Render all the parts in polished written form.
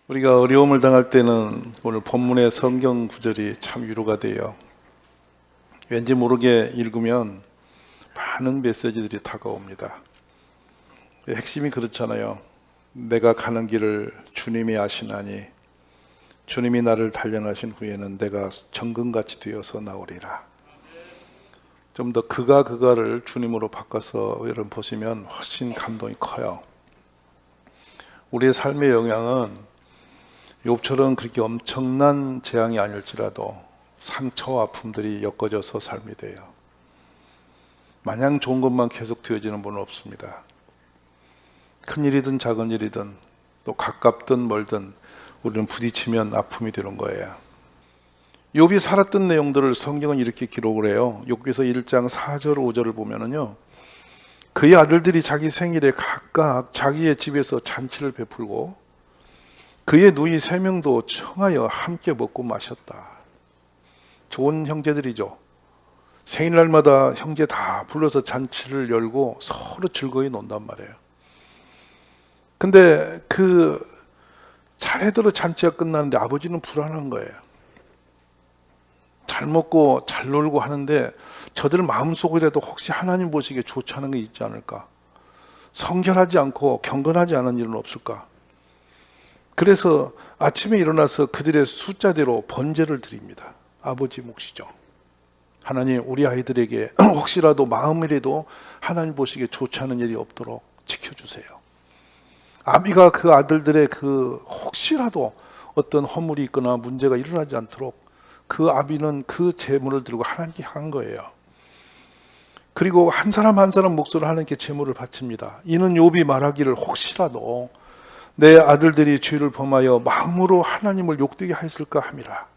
우리가 어려움을 당할 때는 오늘 본문의 성경 구절이 참 위로가 돼요. 왠지 모르게 읽으면 많은 메시지들이 다가옵니다. 핵심이 그렇잖아요. 내가 가는 길을 주님이 아시나니 주님이 나를 단련하신 후에는 내가 정금같이 되어서 나오리라. 좀 더 그가를 주님으로 바꿔서 여러분 보시면 훨씬 감동이 커요. 우리의 삶의 영향은 욥처럼 그렇게 엄청난 재앙이 아닐지라도 상처와 아픔들이 엮어져서 삶이 돼요. 마냥 좋은 것만 계속 되어지는 분은 없습니다. 큰 일이든 작은 일이든 또 가깝든 멀든 우리는 부딪히면 아픔이 되는 거예요. 욥이 살았던 내용들을 성경은 이렇게 기록을 해요. 욥기서 1장 4절 5절을 보면은요, 그의 아들들이 자기 생일에 각각 자기의 집에서 잔치를 베풀고 그의 누이 3명도 청하여 함께 먹고 마셨다. 좋은 형제들이죠. 생일날마다 형제 다 불러서 잔치를 열고 서로 즐거이 논단 말이에요. 근데 그 차례대로 잔치가 끝나는데 아버지는 불안한 거예요. 잘 먹고 잘 놀고 하는데 저들 마음속이라도 혹시 하나님 보시기에 좋지 않은 게 있지 않을까? 성결하지 않고 경건하지 않은 일은 없을까? 그래서 아침에 일어나서 그들의 숫자대로 번제를 드립니다. 아버지 몫이죠. 하나님, 우리 아이들에게 혹시라도 마음이라도 하나님 보시기에 좋지 않은 일이 없도록 지켜주세요. 아비가 그 아들들의 그 혹시라도 어떤 허물이 있거나 문제가 일어나지 않도록 그 아비는 그 재물을 들고 하나님께 한 거예요. 그리고 한 사람 한 사람 몫으로 하나님께 재물을 바칩니다. 이는 욥이 말하기를 혹시라도 내 아들들이 죄를 범하여 마음으로 하나님을 욕되게 하였을까 함이라.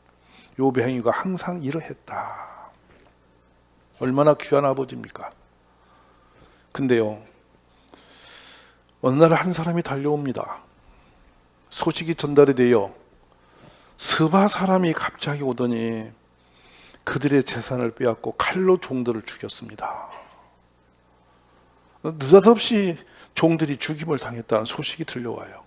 욥의 행위가 항상 이러했다. 얼마나 귀한 아버지입니까? 근데요, 어느 날 한 사람이 달려옵니다. 소식이 전달이 돼요. 스바 사람이 갑자기 오더니 그들의 재산을 빼앗고 칼로 종들을 죽였습니다. 느닷없이 종들이 죽임을 당했다는 소식이 들려와요.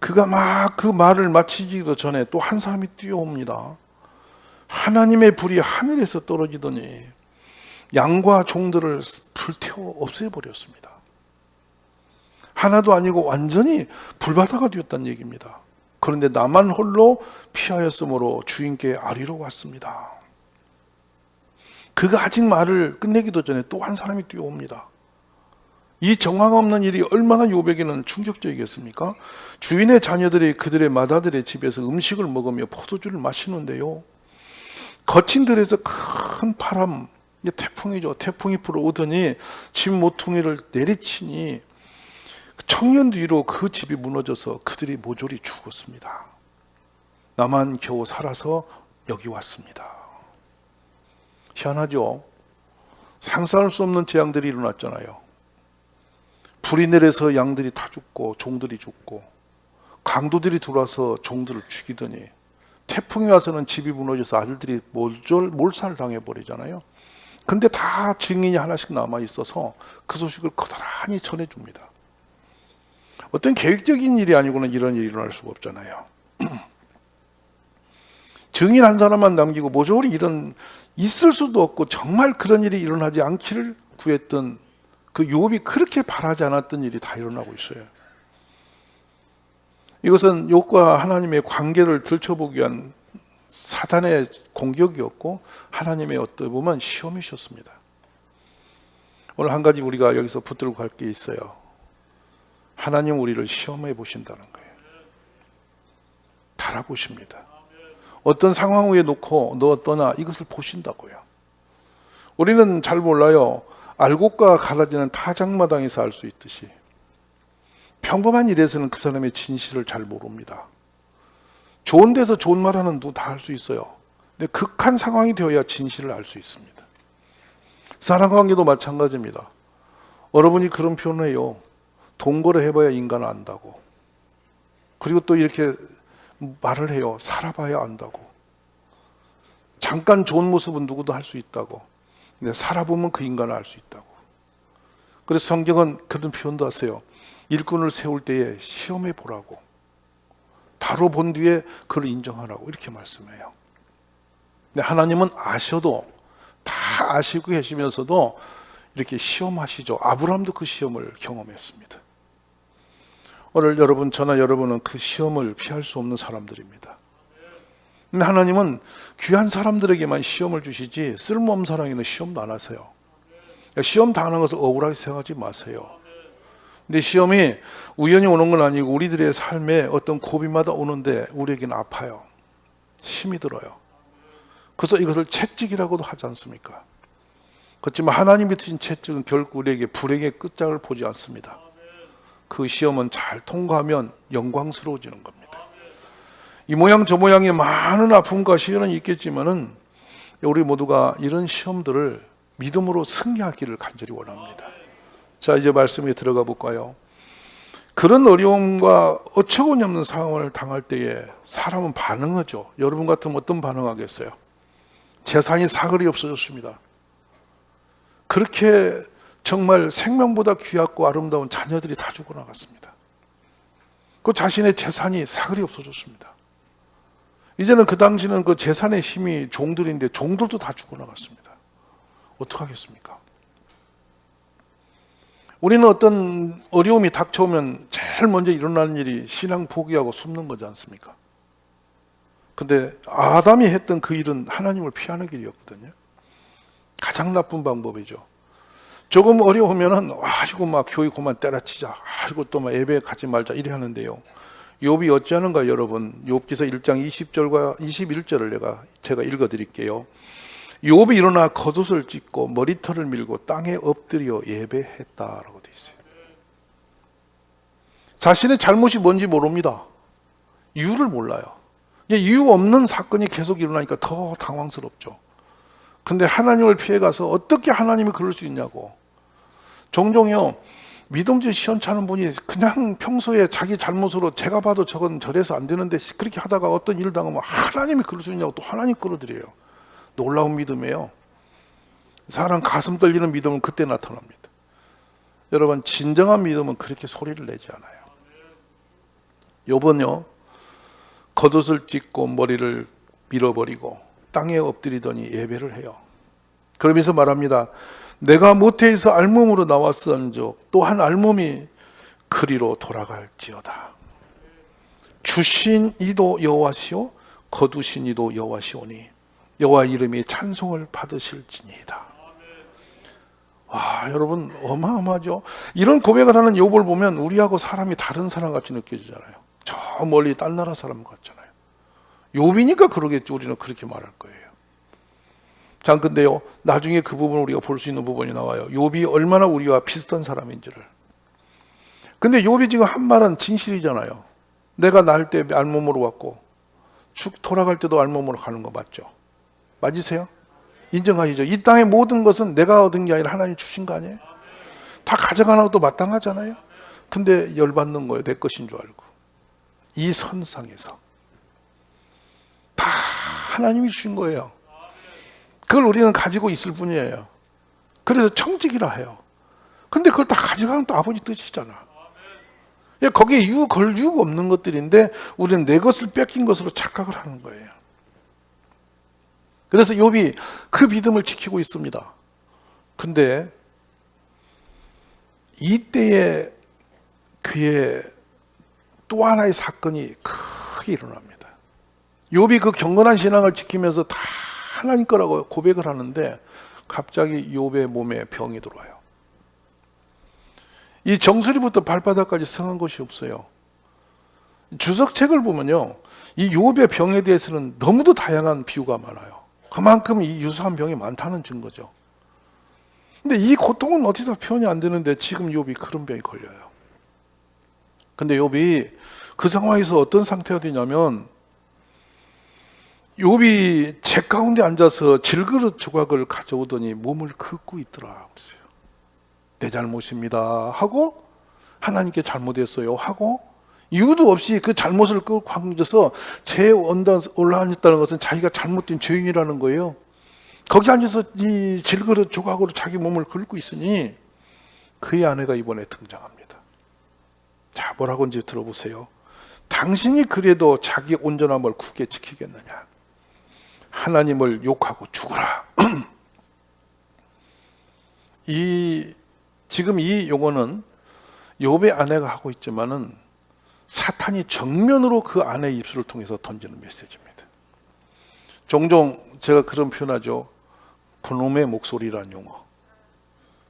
그가 막 그 말을 마치기도 전에 또 한 사람이 뛰어옵니다. 하나님의 불이 하늘에서 떨어지더니 양과 종들을 불태워 없애버렸습니다. 하나도 아니고 완전히 불바다가 되었다는 얘기입니다. 그런데 나만 홀로 피하였으므로 주인께 아리러 왔습니다. 그가 아직 말을 끝내기도 전에 또 한 사람이 뛰어옵니다. 이 정황 없는 일이 얼마나 욥에게는 충격적이겠습니까? 주인의 자녀들이 그들의 맏아들의 집에서 음식을 먹으며 포도주를 마시는데요, 거친 들에서 큰 바람, 태풍이죠. 태풍이 불어오더니 집 모퉁이를 내리치니 청년 뒤로 그 집이 무너져서 그들이 모조리 죽었습니다. 나만 겨우 살아서 여기 왔습니다. 희한하죠? 상상할 수 없는 재앙들이 일어났잖아요. 불이 내려서 양들이 다 죽고 종들이 죽고 강도들이 들어와서 종들을 죽이더니 태풍이 와서는 집이 무너져서 아들들이 몰살당해 버리잖아요. 근데 다 증인이 하나씩 남아 있어서 그 소식을 거다란히 전해줍니다. 어떤 계획적인 일이 아니고는 이런 일이 일어날 수가 없잖아요. 증인 한 사람만 남기고 모조리 이런 있을 수도 없고 정말 그런 일이 일어나지 않기를 구했던 그 욥이 그렇게 바라지 않았던 일이 다 일어나고 있어요. 이것은 욥과 하나님의 관계를 들춰보기 위한 사단의 공격이었고 하나님의 어떻게 보면 시험이셨습니다. 오늘 한 가지 우리가 여기서 붙들고 갈 게 있어요. 하나님 우리를 시험해 보신다는 거예요. 달아보십니다. 어떤 상황 위에 놓고 너 떠나 이것을 보신다고요. 우리는 잘 몰라요. 알곡과 갈라지는 타작마당에서 알 수 있듯이 평범한 일에서는 그 사람의 진실을 잘 모릅니다. 좋은 데서 좋은 말하는 누구 다 알 수 있어요. 근데 극한 상황이 되어야 진실을 알 수 있습니다. 사랑관계도 마찬가지입니다. 여러분이 그런 표현을 해요. 동거를 해봐야 인간을 안다고. 그리고 또 이렇게 말을 해요. 살아봐야 안다고. 잠깐 좋은 모습은 누구도 할 수 있다고. 근데 살아보면 그 인간을 알 수 있다고. 그래서 성경은 그런 표현도 하세요. 일꾼을 세울 때에 시험해 보라고. 바로 본 뒤에 그걸 인정하라고 이렇게 말씀해요. 근데 하나님은 아셔도, 다 아시고 계시면서도 이렇게 시험하시죠. 아브라함도 그 시험을 경험했습니다. 오늘 여러분, 저나 여러분은 그 시험을 피할 수 없는 사람들입니다. 근데 하나님은 귀한 사람들에게만 시험을 주시지 쓸모없는 사람에게는 시험도 안 하세요. 시험 당하는 것을 억울하게 생각하지 마세요. 근데 시험이 우연히 오는 건 아니고 우리들의 삶에 어떤 고비마다 오는데 우리에게는 아파요. 힘이 들어요. 그래서 이것을 채찍이라고도 하지 않습니까? 그렇지만 하나님이 주신 채찍은 결국 우리에게 불행의 끝장을 보지 않습니다. 그 시험은 잘 통과하면 영광스러워지는 겁니다. 이 모양 저 모양의 많은 아픔과 시련은 있겠지만은 우리 모두가 이런 시험들을 믿음으로 승리하기를 간절히 원합니다. 자, 이제 말씀에 들어가 볼까요? 그런 어려움과 어처구니 없는 상황을 당할 때에 사람은 반응하죠. 여러분 같으면 어떤 반응하겠어요? 재산이 사거리 없어졌습니다. 그렇게 정말 생명보다 귀하고 아름다운 자녀들이 다 죽어나갔습니다. 그 자신의 재산이 사거리 없어졌습니다. 이제는 그 당시는 그 재산의 힘이 종들인데 종들도 다 죽어나갔습니다. 어떡하겠습니까? 우리는 어떤 어려움이 닥쳐오면 제일 먼저 일어나는 일이 신앙 포기하고 숨는 거지 않습니까? 근데 아담이 했던 그 일은 하나님을 피하는 길이었거든요. 가장 나쁜 방법이죠. 조금 어려우면은 이거 막 교회 그만 때려치자, 이거 또 막 예배 가지 말자 이래 하는데요. 욥이 어찌하는가 여러분? 욥기서 1장 20절과 21절을 제가 읽어드릴게요. 욥이 일어나 겉옷을 찢고 머리털을 밀고 땅에 엎드려 예배했다라고 되어 있어요. 자신의 잘못이 뭔지 모릅니다. 이유를 몰라요. 이유 없는 사건이 계속 일어나니까 더 당황스럽죠. 근데 하나님을 피해가서 어떻게 하나님이 그럴 수 있냐고. 종종요, 믿음직 시원찮은 분이 그냥 평소에 자기 잘못으로 제가 봐도 저건 저래서 안 되는데 그렇게 하다가 어떤 일을 당하면 하나님이 그럴 수 있냐고 또 하나님 끌어들여요. 놀라운 믿음이에요. 사람 가슴 떨리는 믿음은 그때 나타납니다. 여러분, 진정한 믿음은 그렇게 소리를 내지 않아요. 욥은요, 겉옷을 찢고 머리를 밀어버리고 땅에 엎드리더니 예배를 해요. 그러면서 말합니다. 내가 모태에서 알몸으로 나왔은즉 또한 알몸이 그리로 돌아갈지어다. 주신 이도 여호와시오 거두신 이도 여호와시오니 여호와 이름이 찬송을 받으실지니이다. 와, 여러분 어마어마하죠. 이런 고백을 하는 욥을 보면 우리하고 사람이 다른 사람 같이 느껴지잖아요. 저 멀리 딴 나라 사람 같잖아요. 욥이니까 그러겠죠. 우리는 그렇게 말할 거예요. 자, 근데요, 나중에 그 부분을 우리가 볼 수 있는 부분이 나와요. 욥이 얼마나 우리와 비슷한 사람인지를. 근데 욥이 지금 한 말은 진실이잖아요. 내가 날 때 알몸으로 왔고 돌아갈 때도 알몸으로 가는 거 맞죠? 맞으세요? 인정하시죠? 이 땅의 모든 것은 내가 얻은 게 아니라 하나님 주신 거 아니에요? 다 가져가는 것도 마땅하잖아요. 근데 열받는 거예요. 내 것인 줄 알고. 이 선상에서 다 하나님이 주신 거예요. 그걸 우리는 가지고 있을 뿐이에요. 그래서 청직이라 해요. 근데 그걸 다 가져가는 또 아버지 뜻이잖아. 거기에 걸 이유가 없는 것들인데 우리는 내 것을 뺏긴 것으로 착각을 하는 거예요. 그래서 욥이 그 믿음을 지키고 있습니다. 근데 이때에 그의 또 하나의 사건이 크게 일어납니다. 욥이 그 경건한 신앙을 지키면서 다 하나님 거라고 고백을 하는데 갑자기 욥의 몸에 병이 들어와요. 이 정수리부터 발바닥까지 성한 것이 없어요. 주석책을 보면요, 이 욥의 병에 대해서는 너무도 다양한 비유가 많아요. 그만큼 이 유사한 병이 많다는 증거죠. 근데 이 고통은 어디서 표현이 안 되는데 지금 욥이 그런 병이 걸려요. 근데 욥이 그 상황에서 어떤 상태가 되냐면 욥이 재 가운데 앉아서 질그릇 조각을 가져오더니 몸을 긋고 있더라. 내 잘못입니다 하고 하나님께 잘못했어요 하고 이유도 없이 그 잘못을 끄고 앉아서 죄에 올라앉았다는 것은 자기가 잘못된 죄인이라는 거예요. 거기 앉아서 이 질그릇 조각으로 자기 몸을 긁고 있으니 그의 아내가 이번에 등장합니다. 자, 뭐라고 이제 들어보세요. 당신이 그래도 자기 온전함을 굳게 지키겠느냐? 하나님을 욕하고 죽어라. 지금 이 용어는 욥의 아내가 하고 있지만은 사탄이 정면으로 그 아내의 입술을 통해서 던지는 메시지입니다. 종종 제가 그런 표현하죠. 그놈의 목소리라는 용어.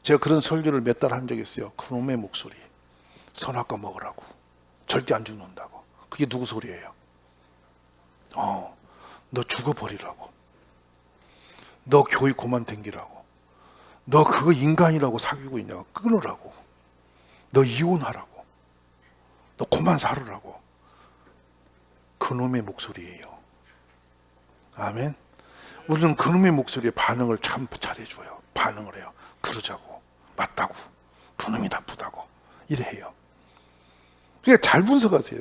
제가 그런 설교를 몇 달 한 적이 있어요. 그놈의 목소리. 선악과 먹으라고. 절대 안 죽는다고. 그게 누구 소리예요? 너 죽어버리라고. 너 교회 그만 댕기라고. 너 그거 인간이라고 사귀고 있냐고. 끊으라고. 너 이혼하라고. 너 그만 살으라고. 그놈의 목소리예요. 아멘. 우리는 그놈의 목소리에 반응을 참 잘해줘요. 반응을 해요. 그러자고. 맞다고. 그놈이 나쁘다고. 이래 해요. 그러니까 잘 분석하세요.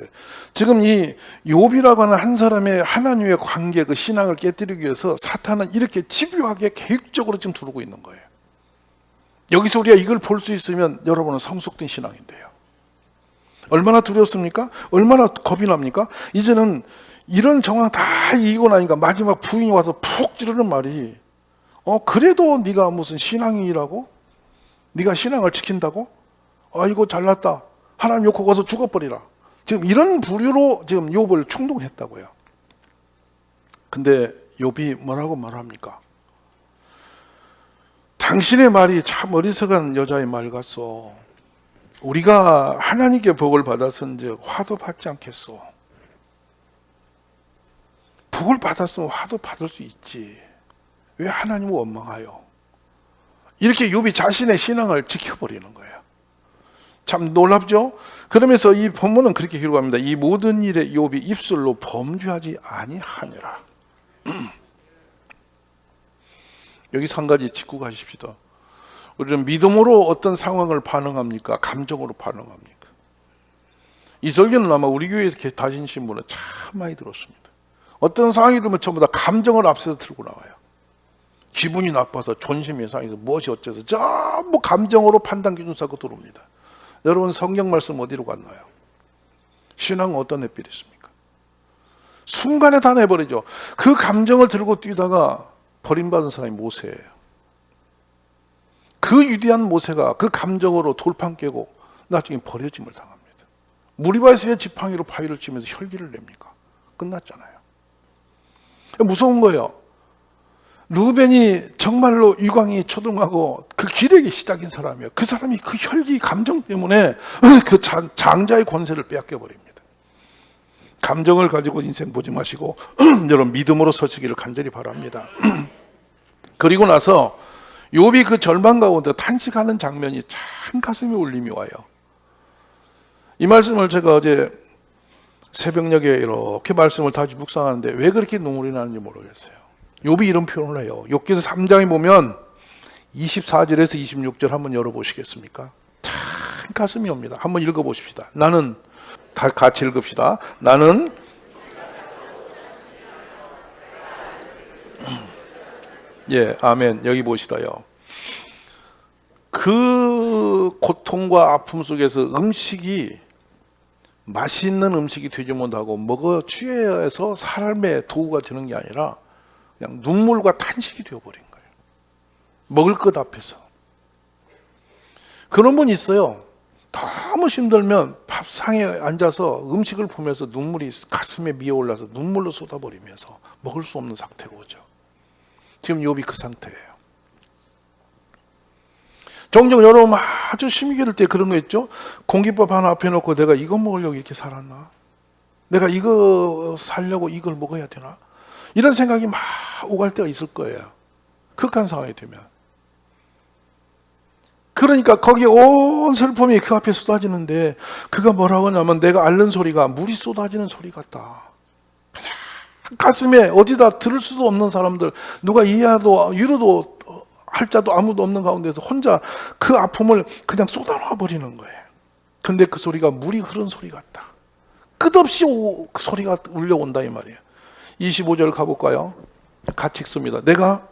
지금 이 욥이라고 하는 한 사람의 하나님의 관계, 그 신앙을 깨뜨리기 위해서 사탄은 이렇게 집요하게 계획적으로 지금 두르고 있는 거예요. 여기서 우리가 이걸 볼 수 있으면 여러분은 성숙된 신앙인데요. 얼마나 두렵습니까? 얼마나 겁이 납니까? 이제는 이런 정황 다 이기고 나니까 마지막 부인이 와서 푹 찌르는 말이 그래도 네가 무슨 신앙인이라고? 네가 신앙을 지킨다고? 아이고 잘났다. 하나님 욕하고 가서 죽어버리라. 지금 이런 부류로 지금 욥을 충동했다고요. 근데 욥이 뭐라고 말합니까? 당신의 말이 참 어리석은 여자의 말 같소. 우리가 하나님께 복을 받았은즉 화도 받지 않겠소. 복을 받았으면 화도 받을 수 있지. 왜 하나님을 원망하여? 이렇게 욥이 자신의 신앙을 지켜버리는 거예요. 참 놀랍죠? 그러면서 이 본문은 그렇게 기록합니다. 이 모든 일에 욥이 입술로 범죄하지 아니하니라. 여기서 한 가지 짚고 가십시다. 우리는 믿음으로 어떤 상황을 반응합니까? 감정으로 반응합니까? 이 설교는 아마 우리 교회에서 다니신 분은 참 많이 들었습니다. 어떤 상황이 들면 전부 다 감정을 앞세서 들고 나와요. 기분이 나빠서 존심이 상해서 무엇이 어째서 전부 감정으로 판단 기준 쌓고 들어옵니다. 여러분 성경 말씀 어디로 갔나요? 신앙은 어떤 햇빛이 있습니까? 순간에 다 내버리죠. 그 감정을 들고 뛰다가 버림받은 사람이 모세예요. 그 위대한 모세가 그 감정으로 돌판 깨고 나중에 버려짐을 당합니다. 무리바에서의 지팡이로 바위를 치면서 혈기를 냅니까? 끝났잖아요. 무서운 거예요. 루벤이 정말로 유광이 초동하고 그 기력이 시작인 사람이에요. 그 사람이 그 혈기 감정 때문에 그 장자의 권세를 빼앗겨 버립니다. 감정을 가지고 인생 보지 마시고 여러분 믿음으로 서시기를 간절히 바랍니다. 그리고 나서 욥이 그 절망 가운데 탄식하는 장면이 참 가슴에 울림이 와요. 이 말씀을 제가 어제 새벽녘에 이렇게 말씀을 다시 묵상하는데 왜 그렇게 눈물이 나는지 모르겠어요. 욥이 이런 표현을 해요. 욥기서 3장에 보면 24절에서 26절 한번 열어보시겠습니까? 참 가슴이 옵니다. 한번 읽어보십시다. 나는 다 같이 읽읍시다. 나는 예, 아멘. 여기 보시다요. 그 고통과 아픔 속에서 음식이 맛있는 음식이 되지 못하고 먹어 취해서 삶의 도구가 되는 게 아니라 그냥 눈물과 탄식이 되어버린 거예요. 먹을 것 앞에서. 그런 분 있어요. 너무 힘들면 밥상에 앉아서 음식을 보면서 눈물이 가슴에 미어올라서 눈물로 쏟아버리면서 먹을 수 없는 상태가 오죠. 지금 욥이 그 상태예요. 종종 여러분 아주 힘이 기를 때 그런 거 있죠. 공깃밥 하나 앞에 놓고 내가 이거 먹으려고 이렇게 살았나? 내가 이거 살려고 이걸 먹어야 되나? 이런 생각이 막 오갈 때가 있을 거예요. 극한 상황이 되면. 그러니까 거기 온 슬픔이 그 앞에 쏟아지는데 그가 뭐라고 하냐면 내가 앓는 소리가 물이 쏟아지는 소리 같다. 그냥 가슴에 어디다 들을 수도 없는 사람들, 누가 이해도 위로도 할 자도 아무도 없는 가운데서 혼자 그 아픔을 그냥 쏟아놔 버리는 거예요. 근데 그 소리가 물이 흐른 소리 같다. 끝없이 그 소리가 울려온다 이 말이에요. 25절 가볼까요? 같이 읽습니다. 내가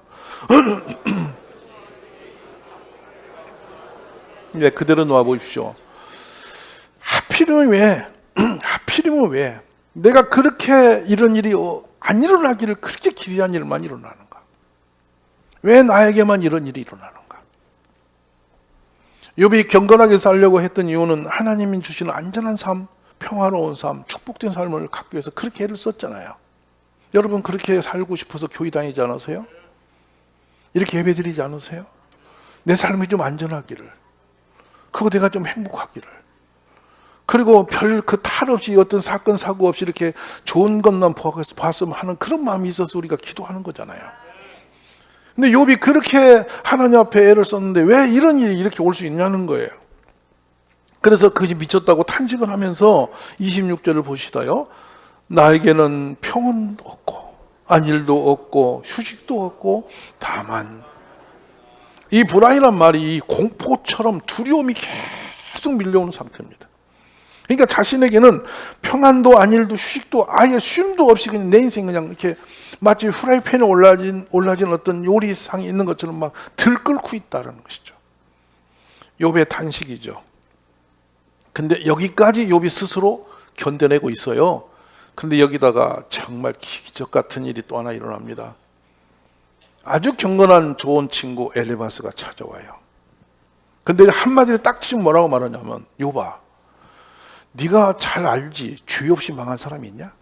네, 그대로 놓아 보십시오. 하필이면 주님은 왜 내가 그렇게 이런 일이 안 일어나기를 그렇게 기대한 일만 일어나는가? 왜 나에게만 이런 일이 일어나는가? 욥이 경건하게 살려고 했던 이유는 하나님이 주시는 안전한 삶, 평화로운 삶, 축복된 삶을 갖기 위해서 그렇게 애를 썼잖아요. 여러분 그렇게 살고 싶어서 교회 다니지 않으세요? 이렇게 예배 드리지 않으세요? 내 삶이 좀 안전하기를, 그거 내가 좀 행복하기를, 그리고 별 그 탈 없이 어떤 사건 사고 없이 이렇게 좋은 것만 봤으면 하는 그런 마음이 있어서 우리가 기도하는 거잖아요. 근데 욥이 그렇게 하나님 앞에 애를 썼는데 왜 이런 일이 이렇게 올 수 있냐는 거예요. 그래서 그것이 미쳤다고 탄식을 하면서 26절을 보시다요. 나에게는 평온도 없고 안일도 없고 휴식도 없고 다만, 이 불안이란 말이 공포처럼 두려움이 계속 밀려오는 상태입니다. 그러니까 자신에게는 평안도 안일도 휴식도 아예 쉼도 없이 그냥 내 인생 그냥 이렇게 마치 프라이팬에 올라진 어떤 요리상이 있는 것처럼 막 들끓고 있다는 것이죠. 욥의 탄식이죠. 근데 여기까지 욥이 스스로 견뎌내고 있어요. 근데 여기다가 정말 기적 같은 일이 또 하나 일어납니다. 아주 경건한 좋은 친구 엘리바스가 찾아와요. 근데 한마디로 딱 지금 뭐라고 말하냐면, 욥아, 네가 잘 알지 죄 없이 망한 사람이 있냐?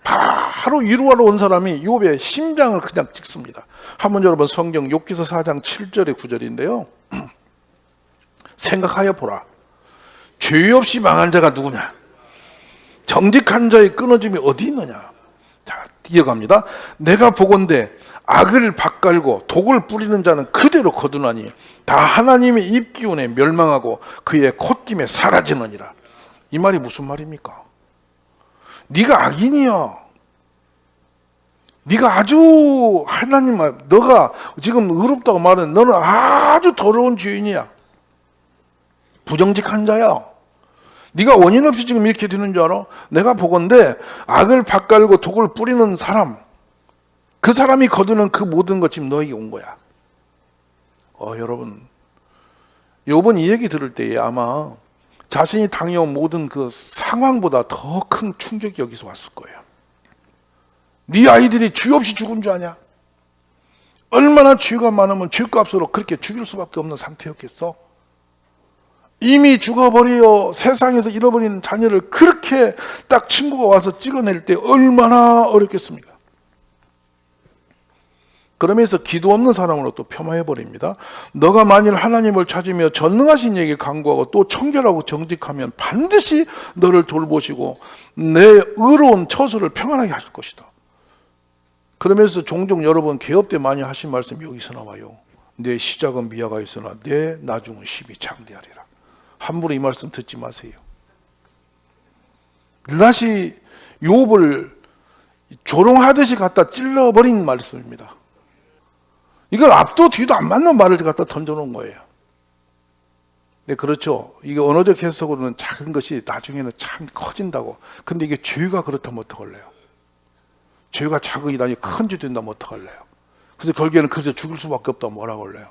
바로 위로하러 온 사람이 욥의 심장을 그냥 찍습니다. 한번 여러분 성경 욥기서 4장 7절의 9절인데요. 생각하여 보라. 죄 없이 망한 자가 누구냐? 정직한 자의 끊어짐이 어디 있느냐? 자, 이어갑니다. 내가 보건대 악을 밭갈고 독을 뿌리는 자는 그대로 거두나니 다 하나님의 입기운에 멸망하고 그의 콧김에 사라지느니라. 이 말이 무슨 말입니까? 네가 악인이야. 네가 아주 하나님 말, 너가 지금 의롭다고 말하는 너는 아주 더러운 죄인이야. 부정직한 자야. 네가 원인 없이 지금 이렇게 되는 줄 알아? 내가 보건대 악을 밭갈고 독을 뿌리는 사람, 그 사람이 거두는 그 모든 것 지금 너에게 온 거야. 여러분, 욥은 이 얘기 들을 때에 아마 자신이 당해온 모든 그 상황보다 더 큰 충격이 여기서 왔을 거예요. 네 아이들이 죄 없이 죽은 줄 아냐? 얼마나 죄가 많으면 죄값으로 그렇게 죽일 수밖에 없는 상태였겠어? 이미 죽어버려 세상에서 잃어버린 자녀를 그렇게 딱 친구가 와서 찍어낼 때 얼마나 어렵겠습니까? 그러면서 기도 없는 사람으로 또 폄하해버립니다. 너가 만일 하나님을 찾으며 전능하신 이에게 간구하고 또 청결하고 정직하면 반드시 너를 돌보시고 내 의로운 처소를 평안하게 하실 것이다. 그러면서 종종 여러분 개업 때 많이 하신 말씀이 여기서 나와요. 내 시작은 미화가 있으나 내 나중은 심히 장대하리라. 함부로 이 말씀 듣지 마세요. 다시 욥을 조롱하듯이 갖다 찔러버린 말씀입니다. 이걸 앞도 뒤도 안 맞는 말을 갖다 던져놓은 거예요. 네, 그렇죠. 이게 언어적 해석으로는 작은 것이 나중에는 참 커진다고. 근데 이게 죄가 그렇다면 어떡할래요? 죄가 작은이다니 큰 죄 된다면 어떡할래요? 그래서 결국에는 그래서 죽을 수밖에 없다고 뭐라고 할래요?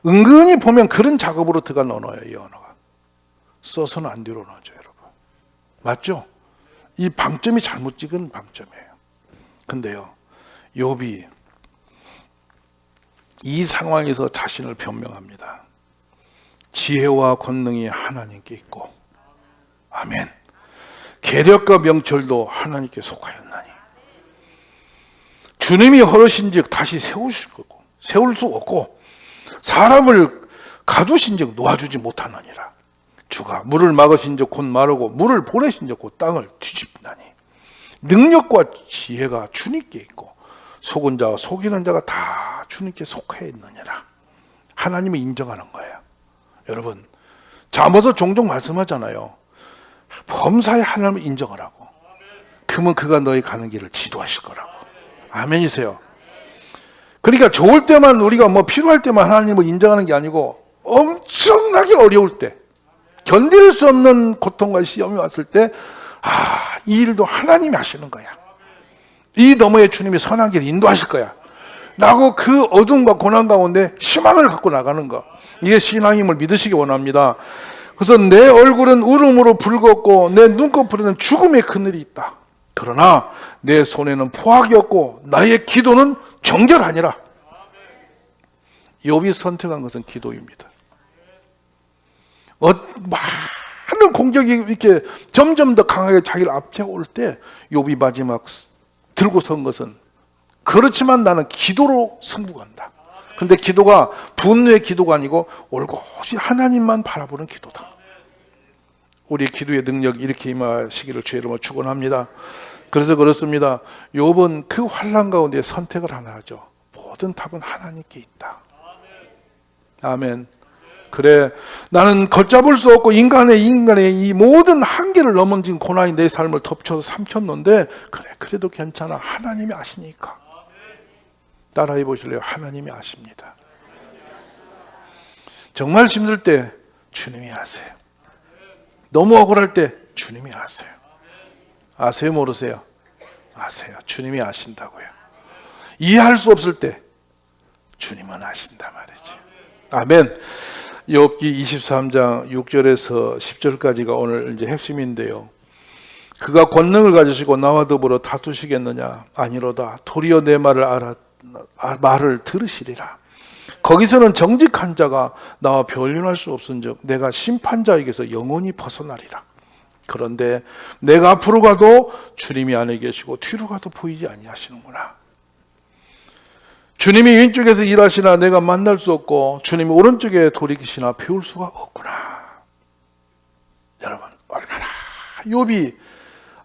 은근히 보면 그런 작업으로 들어간 언어예요, 이 언어가. 써서는 안 되는 언어죠, 여러분. 맞죠? 이 방점이 잘못 찍은 방점이에요. 근데요, 욥이 이 상황에서 자신을 변명합니다. 지혜와 권능이 하나님께 있고, 아멘. 계력과 명철도 하나님께 속하였나니 주님이 허르신즉 다시 세울 수 없고 사람을 가두신즉 놓아주지 못하느니라. 주가 물을 막으신즉 곧 마르고 물을 보내신즉 곧 땅을 뒤집나니 능력과 지혜가 주님께 있고 속은 자와 속이는 자가 다 주님께 속해 있느니라. 하나님을 인정하는 거예요. 여러분, 잠언에서 종종 말씀하잖아요. 범사에 하나님을 인정하라고. 그러면 그가 너희 가는 길을 지도하실 거라고. 아멘이세요. 그러니까 좋을 때만 우리가 뭐 필요할 때만 하나님을 인정하는 게 아니고 엄청나게 어려울 때, 견딜 수 없는 고통과 시험이 왔을 때, 이 일도 하나님이 하시는 거야. 이 너머에 주님이 선한 길을 인도하실 거야 라고 그 어둠과 고난 가운데 희망을 갖고 나가는 거, 이게 신앙임을 믿으시기 원합니다. 그래서 내 얼굴은 울음으로 붉었고 내 눈꺼풀에는 죽음의 그늘이 있다. 그러나 내 손에는 포악이 없고 나의 기도는 정결하니라. 욥이 선택한 것은 기도입니다. 많은 공격이 이렇게 점점 더 강하게 자기를 앞세울 때 욥이 마지막 들고 선 것은 그렇지만 나는 기도로 승부한다. 근데 기도가 분노의 기도가 아니고 올곧이 하나님만 바라보는 기도다. 우리 기도의 능력이 이렇게 임하시기를 주의 이름으로 축원합니다. 그래서 그렇습니다. 욥은 그 환난 가운데 선택을 하나 하죠. 모든 답은 하나님께 있다. 아멘. 그래, 나는 걷잡을 수 없고 인간의 이 모든 한계를 넘어진 고난이 내 삶을 덮쳐서 삼켰는데 그래, 그래도 괜찮아. 하나님이 아시니까. 따라해 보실래요? 하나님이 아십니다. 정말 힘들 때 주님이 아세요. 너무 억울할 때 주님이 아세요. 아세요? 모르세요? 아세요. 주님이 아신다고요. 이해할 수 없을 때 주님은 아신단 말이죠. 아멘. 욥기 23장 6절에서 10절까지가 오늘 이제 핵심인데요. 그가 권능을 가지시고 나와 더불어 다투시겠느냐? 아니로다. 도리어 내 말을 들으시리라. 거기서는 정직한 자가 나와 변론할 수 없은즉 내가 심판자에게서 영원히 벗어나리라. 그런데 내가 앞으로 가도 주님이 안에 계시고 뒤로 가도 보이지 아니하시는구나. 주님이 왼쪽에서 일하시나 내가 만날 수 없고 주님이 오른쪽에 돌이키시나 배울 수가 없구나. 여러분, 얼마나 욥이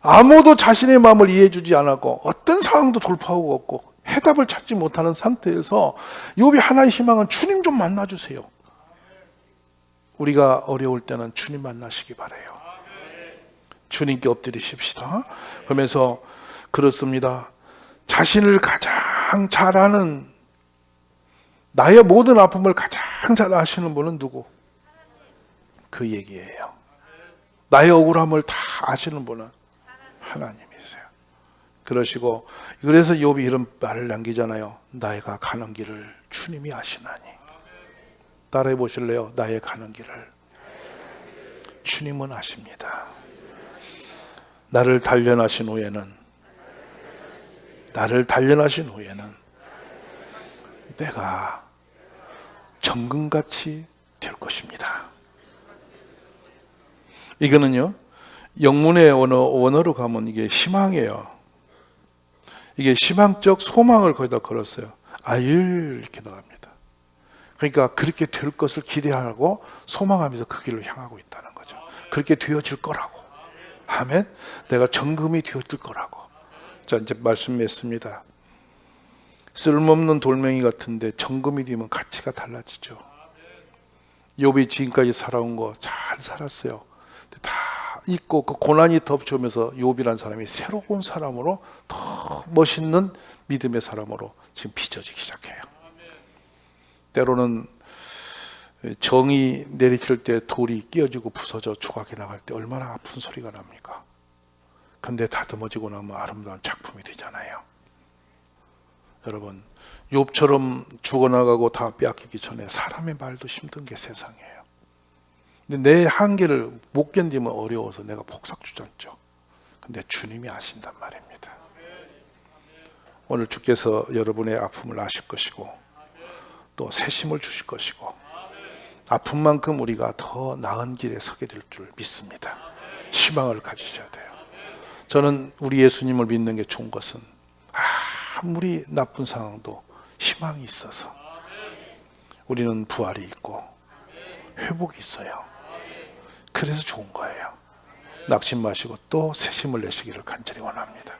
아무도 자신의 마음을 이해해 주지 않았고 어떤 상황도 돌파하고 없고 해답을 찾지 못하는 상태에서 욥이 하나의 희망은 주님 좀 만나주세요. 우리가 어려울 때는 주님 만나시기 바라요. 주님께 엎드리십시다. 그러면서 그렇습니다. 자신을 가장 잘 아는, 나의 모든 아픔을 가장 잘 아시는 분은 누구? 그 얘기예요. 나의 억울함을 다 아시는 분은 하나님이세요. 그러시고, 그래서 욥이 이런 말을 남기잖아요. 나가 가는 길을 주님이 아시나니. 따라해 보실래요? 나의 가는 길을 주님은 아십니다. 나를 단련하신 후에는 내가 정금같이 될 것입니다. 이거는요, 영문의 원어로 가면 이게 희망이에요. 이게 희망적 소망을 거기다 걸었어요. 아율 이렇게 나갑니다. 그러니까 그렇게 될 것을 기대하고 소망하면서 그 길로 향하고 있다는 거죠. 그렇게 되어질 거라고. 아멘. 내가 정금이 되어질 거라고. 자, 이제 말씀했습니다. 쓸모없는 돌멩이 같은데 정금이 되면 가치가 달라지죠. 욥이 지금까지 살아온 거 잘 살았어요. 다 잊고 그 고난이 덮쳐오면서 욥이라는 사람이 새로운 사람으로 더 멋있는 믿음의 사람으로 지금 빚어지기 시작해요. 때로는 정이 내리칠 때 돌이 끼어지고 부서져 조각이 나갈 때 얼마나 아픈 소리가 납니까? 근데 다듬어지고 나면 아름다운 작품이 되잖아요. 여러분, 욥처럼 죽어나가고 다 빼앗기기 전에 사람의 말도 힘든 게 세상이에요. 근데 내 한계를 못 견디면 어려워서 내가 폭삭주잖죠. 근데 주님이 아신단 말입니다. 오늘 주께서 여러분의 아픔을 아실 것이고 또 새 힘을 주실 것이고 아픈 만큼 우리가 더 나은 길에 서게 될 줄 믿습니다. 희망을 가지셔야 돼요. 저는 우리 예수님을 믿는 게 좋은 것은 아무리 나쁜 상황도 희망이 있어서 우리는 부활이 있고 회복이 있어요. 그래서 좋은 거예요. 낙심 마시고 또 새 힘을 내시기를 간절히 원합니다.